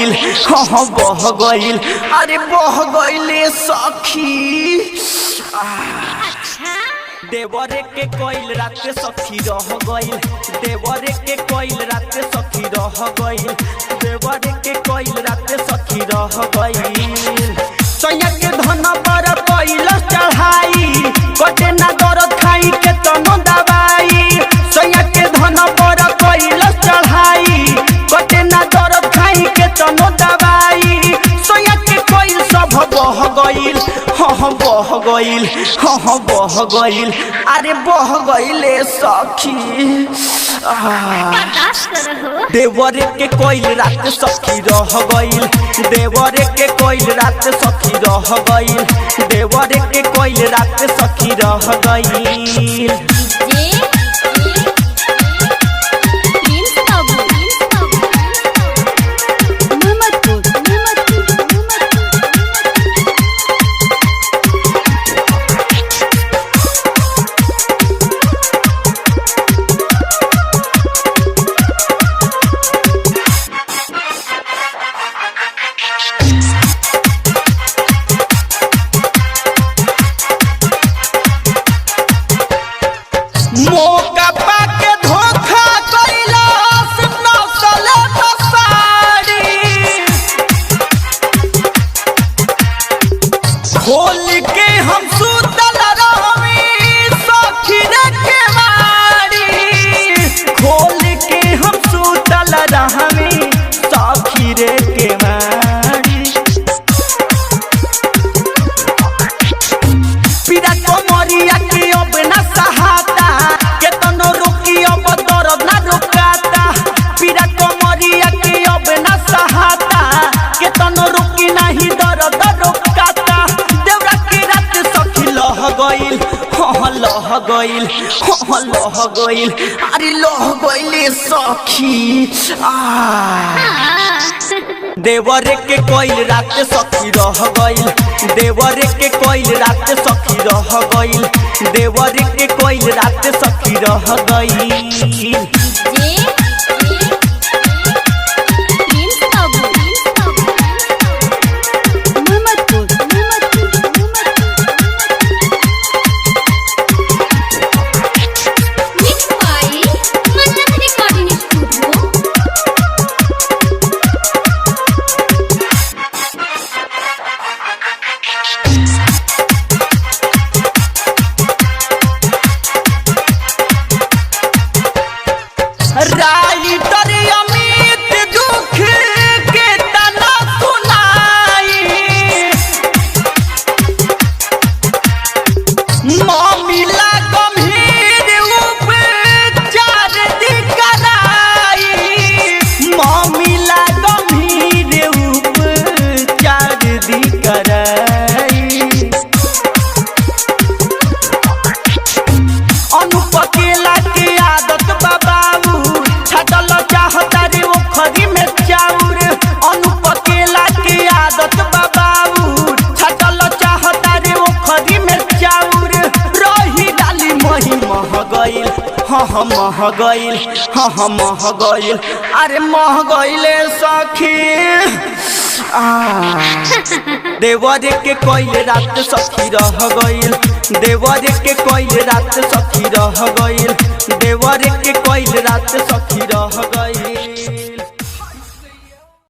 गइल हाँ बह गइल अरे बह गइले सखी देवरे के कोइल रात सखी रह गइल देवरे के कोइल रात सखी रह गइल देवरे के कोइल रात सखी रह गइल सैया के धन पर कोइल चढ़ाई कटे ना दर्द खाई के तनो दवाई सैया के धन पर कोइल चढ़ाई कटे ना दर्द खाई के तनो दवाई सैया के कोइल सब बह गइल हाँ बह गइल हाँ बह गइल अरे बह गइले सखी देवरे के कोइल रात सखी रह गइल देवरे के कोइल रात सखी रह गइल देवरे के कोइल रात सखी रह गइल मौका पाके धोखा कैलाश नौसले बसारी खोल के हम सुतल रहमी सखी रे के बारी खोल के हम सुतल रहमी सखी रे के बारी पीड़ा कमरिया के अब ना सहाता केतनो रोकी अब दर्द ना रुकाता पीड़ा कमरिया के अब ना सहाता केतनो रोकी नहीं दर्द रुकाता देवरा के रात सखी लह गइल हाँ लह गइल हाँ लह गइल अरे लह गइले सखी देवरे के कोइल रात सखी रह गइल देवरे के कोइल रात सखी रह गइल देवरे के कोइल रात सखी रह गइल राइटर अमित दुख के तना सुनाई मामला गंभीर उपचार दी कराई मामला गंभीर उपचार दी कराई अनुपकेला के आदत बाबू छटल चाहता रे वो खरी में चाउर अनुपकेला के आदत बाबू छटल चाहता रे वो खरी में चाउर रही डाली मही मह गइल हाँ मह गइल हाँ मह गइल अरे मह गइले सखी देवरे के कोइल रात सखी रह गइल देवरे के कोइल रात सखी रह गइल देवरे के कोइल रात सखी रह गइल।